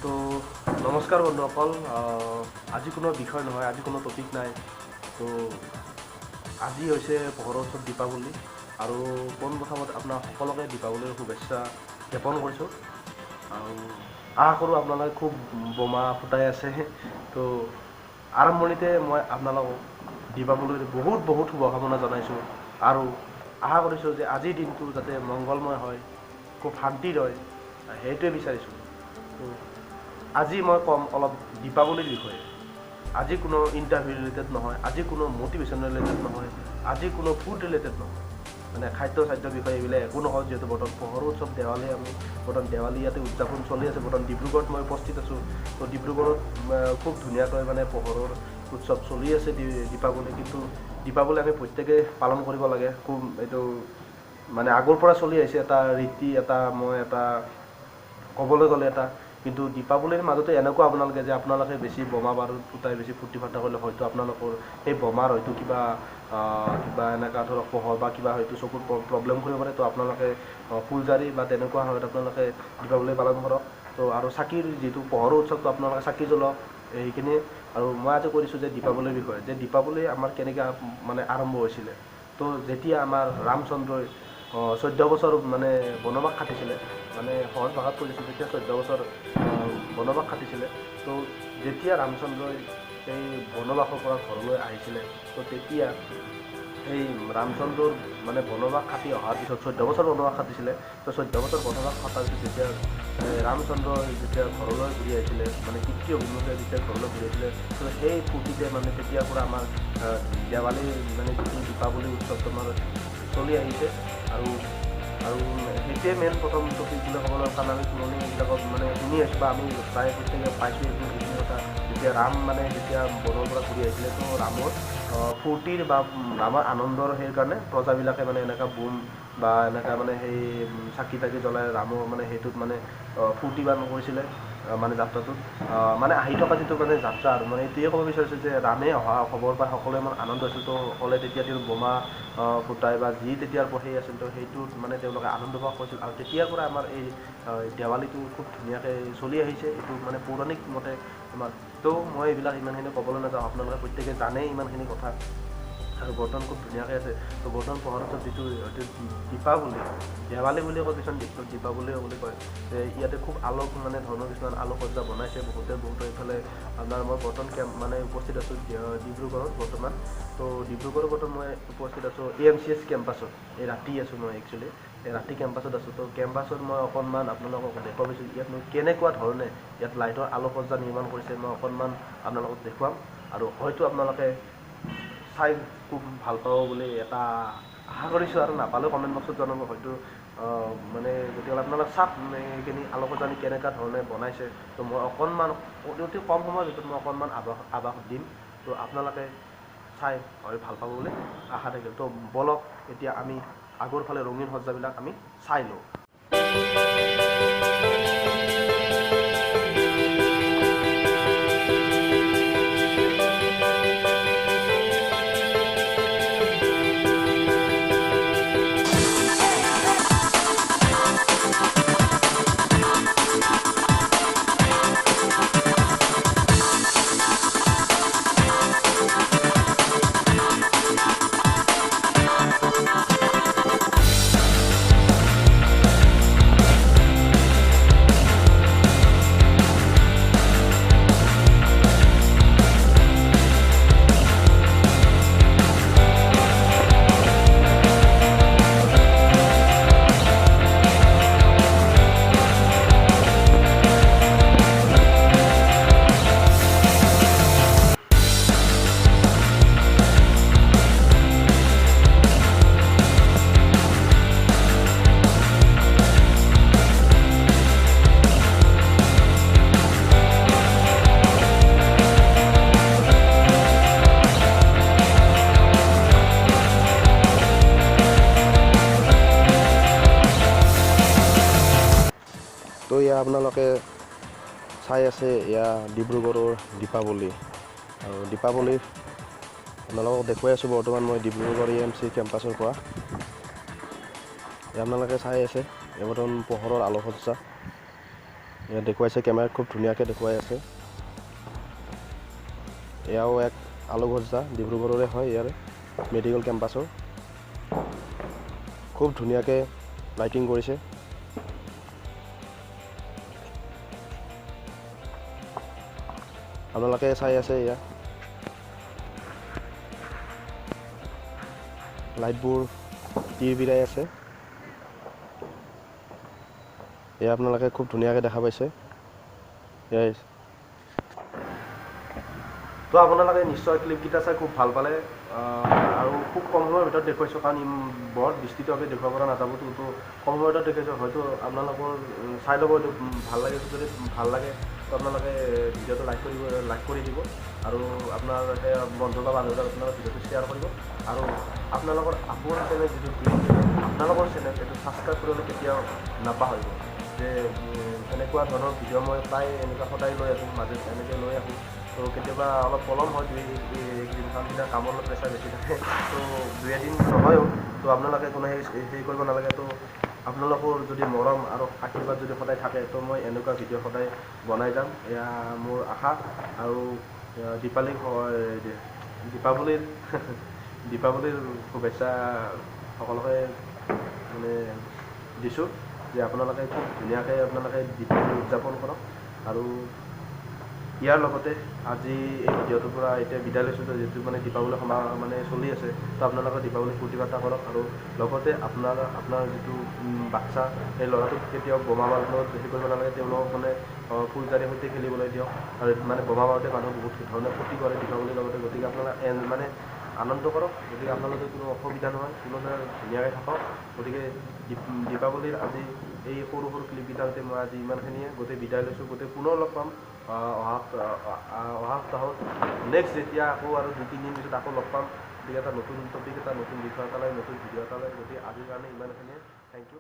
তো নমস্কাৰ বন্ধুসকল, আজি কোনো বিষয় নহয়, আজি কোনো টপিক নাই। তো আজি হৈছে পোহৰৰ উৎসৱ দীপাৱলী, আৰু পোনপ্ৰথমত আপোনাৰ সকলোকে দীপাৱলীৰ শুভেচ্ছা জ্ঞাপন কৰিছোঁ। আৰু আশা কৰোঁ আপোনালোকে খুব বোমা ফুটাই আছে। তো আৰম্ভণিতে মই আপোনালোকক দীপাৱলীৰ বহুত শুভকামনা জনাইছোঁ, আৰু আশা কৰিছোঁ যে আজিৰ দিনটো যাতে মংগলময় হয়, খুব শান্তিৰ হয়, সেইটোৱে বিচাৰিছোঁ। তো আজি মই ক'ম অলপ দীপাৱলীৰ বিষয়ে। আজি কোনো ইণ্টাৰভিউ ৰিলেটেড নহয়, আজি কোনো মটিভেশ্যন ৰিলেটেড নহয়, আজি কোনো ফুড ৰিলেটেড নহয়, মানে খাদ্য বিষয়ে এইবিলাক একো নহয়। যিহেতু বৰ্তমান পোহৰৰ উৎসৱ দেৱালী, আমি বৰ্তমান দেৱালী ইয়াতে উদযাপন চলি আছে। বৰ্তমান ডিব্ৰুগড়ত মই উপস্থিত আছোঁ। তো ডিব্ৰুগড়ত খুব ধুনীয়াকৈ মানে পোহৰৰ উৎসৱ চলি আছে দীপাৱলী। কিন্তু দীপাৱলী আমি প্ৰত্যেকে পালন কৰিব লাগে। খুব এইটো মানে আগৰ পৰা চলি আহিছে এটা ৰীতি, এটা ক'বলৈ গ'লে এটা। কিন্তু দীপাৱলীৰ মাজতে এনেকুৱা আপোনালোকে যে আপোনালোকে বেছি বোমা বাৰুদ ফুটাই, বেছি ফূৰ্তি ফাৰ্তা কৰিলে হয়তো আপোনালোকৰ সেই বোমাৰ হয়তো কিবা এনেকুৱা ধৰক পোহৰ বা কিবা হয়তো চকুত প্ৰব্লেম কৰিব পাৰে। তো আপোনালোকে ফুলজাৰি বা তেনেকুৱা হয়তো আপোনালোকে দীপাৱলী পালন কৰক। তো আৰু চাকিৰ যিটো পোহৰৰ উৎসৱটো আপোনালোকে চাকি জ্বলাওক, সেইখিনিয়ে। আৰু মই আজি কৰিছোঁ যে দীপাৱলীৰ বিষয়ে, যে দীপাৱলী আমাৰ কেনেকৈ মানে আৰম্ভ হৈছিলে। তো যেতিয়া আমাৰ ৰামচন্দ্ৰই 14 বছৰ মানে বনবাস খাটিছিলে, মানে সহজ ভাষাত কৰিছোঁ, যেতিয়া 14 বছৰ বনবাস খাটিছিলে। তো যেতিয়া ৰামচন্দ্ৰই এই বনবাসৰ পৰা ঘৰলৈ আহিছিলে, তো তেতিয়া এই ৰামচন্দ্ৰৰ মানে বনবাস খাটি অহাৰ পিছত 14 বছৰ বনবাস খাটিছিলে। তো 14 বছৰ বনবাস খটাৰ পিছত যেতিয়া ৰামচন্দ্ৰই যেতিয়া ঘৰলৈ ঘূৰি আহিছিলে, মানে পিতৃ অভিমুখে যেতিয়া ঘৰলৈ ঘূৰি আহিছিলে, তো সেই ফূৰ্তিতে মানে তেতিয়াৰ পৰা আমাৰ দেৱালী মানে যিটো দীপাৱলী উৎসৱটো আমাৰ চলি আহিছে। আৰু সেইটোৱে মেইন প্ৰথম টপিক বুলি ক'বলৈ, কাৰণ আমি পুৰণি এইবিলাকত মানে শুনি আছোঁ বা আমি প্ৰায় প্ৰত্যেকে পাইছোঁ এইটো যিখিনি কথা। যেতিয়া যেতিয়া বনৰ পৰা ঘূৰি আহিছিলে, তো ৰামৰ ফূৰ্তিৰ বা ৰামৰ আনন্দৰ সেই কাৰণে প্ৰজাবিলাকে মানে এনেকুৱা বোম বা এনেকুৱা মানে সেই চাকি তাকি জ্বলাই ৰামৰ মানে সেইটোত মানে ফূৰ্তি বান কৰিছিলে, মানে যাত্ৰাটোত মানে আহি থকা যিটো মানে যাত্ৰা। আৰু মানে এইটোৱে ক'ব বিচাৰিছোঁ যে ৰামে অহা খবৰ পাই সকলোৱে ইমান আনন্দ আছিল। তো সকলোৱে তেতিয়া তেওঁ বোমা ফুটাই বা যি তেতিয়াৰ সেই আছিল, তো সেইটোত মানে তেওঁলোকে আনন্দ প্ৰকাশ কৰিছিল। আৰু তেতিয়াৰ পৰা আমাৰ এই দেৱালীটো খুব ধুনীয়াকৈ চলি আহিছে। এইটো মানে পৌৰাণিক মতে আমাৰ। তো মই এইবিলাক ইমানখিনি ক'বলৈ নাযাওঁ, আপোনালোকে প্ৰত্যেকে জানেই ইমানখিনি কথা। আৰু বৰ্তমান খুব ধুনীয়াকৈ আছে। তো বৰ্তমান পোহৰ উৎসৱ যিটো দীপাৱলী, দেৱালী বুলি কয়, কিছুমান দীপাৱলী বুলি কয়, যে ইয়াতে খুব আলোক মানে ধৰণৰ কিছুমান আলোকসজ্জা বনাইছে বহুতে এইফালে। আপোনাৰ মই বৰ্তমান মানে উপস্থিত আছোঁ ডিব্ৰুগড়ত বৰ্তমান। তো ডিব্ৰুগড়ত বৰ্তমান মই উপস্থিত আছোঁ AMCH কেম্পাছত। এই ৰাতি আছোঁ মই একচুৱেলি, এই ৰাতি কেম্পাছত আছোঁ। তো কেম্পাছত মই অকণমান আপোনালোকক দেখুৱাব বিচাৰিছোঁ ইয়াত মই কেনেকুৱা ধৰণে ইয়াত লাইটৰ আলোকসজ্জা নিৰ্মাণ কৰিছে। মই অকণমান আপোনালোকক দেখুৱাম, আৰু হয়তো আপোনালোকে চাই খুব ভাল পাব বুলি এটা আশা কৰিছোঁ। আৰু নাপালেও কমেণ্ট বক্সত জনাব। হয়তো মানে গতিকে আপোনালোকে চাওক এইখিনি আলোকসজ্জা কেনেকুৱা ধৰণে বনাইছে। তো মই অকণমান অতি কম সময়ৰ ভিতৰত মই অকণমান আভাস দিম। তো আপোনালোকে চাই হয় ভাল পাব বুলি আশা থাকিল। তো বলক এতিয়া আমি আগৰ ফালে ৰঙীন সজ্জাবিলাক আমি চাই লওঁ। তো এয়া আপোনালোকে চাই আছে, এয়া ডিব্ৰুগড়ৰ দীপাৱলী। আৰু দীপাৱলী আপোনালোকক দেখুৱাই আছোঁ বৰ্তমান মই ডিব্ৰুগড় AMC কেম্পাছৰ পৰা। আপোনালোকে চাই আছে এই বৰ্তমান পোহৰৰ আলোকসজ্জা। ইয়াত দেখুৱাইছে কেমেৰাত খুব ধুনীয়াকৈ দেখুৱাই আছে। এয়াও এক আলোকসজ্জা ডিব্ৰুগড়ৰে হয়, ইয়াৰে মেডিকেল কেম্পাছৰ। খুব ধুনীয়াকৈ লাইটিং কৰিছে। আপোনালোকে চাই আছে এয়া লাইটবোৰ বিৰাই আছে। এয়া আপোনালোকে খুব ধুনীয়াকৈ দেখা পাইছে। তো আপোনালোকে নিশ্চয় ক্লিপকেইটা চাই খুব ভাল পালে আৰু খুব কম সময়ৰ ভিতৰত দেখুৱাইছোঁ, কাৰণ বৰ বিস্তৃতভাৱে দেখুৱাব পৰা নাযাবতো। তো কম সময়ৰ ভিতৰত দেখুৱাইছোঁ, হয়তো আপোনালোকৰ চাই ল'ব। এইটো ভাল লাগে, যদি ভাল লাগে তো আপোনালোকে ভিডিঅ'টো লাইক কৰি দিব আৰু আপোনাৰ বন্ধু বা বান্ধৱীক আপোনালোকে ভিডিঅ'টো শ্বেয়াৰ কৰিব। আৰু আপোনালোকৰ আপোনাৰ চেনেল যিটো গ্ৰীণ আপোনালোকৰ চেনেল সেইটো ছাবস্ক্ৰাইব কৰিবলৈ কেতিয়াও নাপাহৰিব। যে এনেকুৱা ধৰণৰ ভিডিঅ' মই প্ৰায় এনেকুৱা সদায় লৈ আছোঁ, মাজে এনেকৈ লৈ আহোঁ। তো কেতিয়াবা অলপ পলম হয়, দুই কামবিলাক কামৰ অলপ প্ৰেছাৰ বেছি থাকে, তো 2-এদিন নহয়ও। তো আপোনালোকে কোনো হেৰি কৰিব নালাগে। তো আপোনালোকৰ যদি মৰম আৰু আশীৰ্বাদ যদি সদায় থাকে, তো মই এনেকুৱা ভিডিঅ' সদায় বনাই যাম, এয়া মোৰ আশা। আৰু দীপাৱলীৰ শুভেচ্ছা সকলোকে মানে দিছোঁ, যে আপোনালোকে খুব ধুনীয়াকৈ আপোনালোকে দীপাৱলী উদযাপন কৰক। আৰু ইয়াৰ লগতে আজি এই ভিডিঅ'টোৰ পৰা এতিয়া বিদায় লৈছোঁ, যিহেতু মানে দীপাৱলী মানে চলি আছে। তো আপোনালোকে দীপাৱলী ফূৰ্তি ফাৰ্তা কৰক। আৰু লগতে আপোনাৰ যিটো বাচ্ছা, সেই ল'ৰাটোক কেতিয়াও বোমা মাৰিবলৈ হেৰি কৰিব নালাগে। তেওঁলোকক মানে ফুলজাৰিৰ সৈতে খেলিবলৈ দিয়ক। আৰু মানে বোমা মাৰোঁতে মানুহ বহুত ধৰণে ক্ষতি কৰে দীপাৱলীৰ লগতে। গতিকে আপোনালোকে মানে আনন্দ কৰক। গতিকে আপোনালোকে কোনো অসুবিধা নহয়, কোনো ধুনীয়াকৈ থাকক। গতিকে দীপাৱলীৰ আজি এই সৰু সৰু ক্লিপকেইটাতে মই আজি ইমানখিনিয়ে গোটেই বিদায় লৈছোঁ। গোটেই পুনৰ লগ পাম অহা সপ্তাহত। নেক্সট যেতিয়া আকৌ আৰু 2-3 দিন পিছত আকৌ লগ পাম, গতিকে এটা নতুন টপিক, এটা নতুন বিষয় এটা লৈ, নতুন ভিডিঅ' এটা লৈ। গতিকে আজিৰ কাৰণে ইমানখিনিয়ে। Thank U.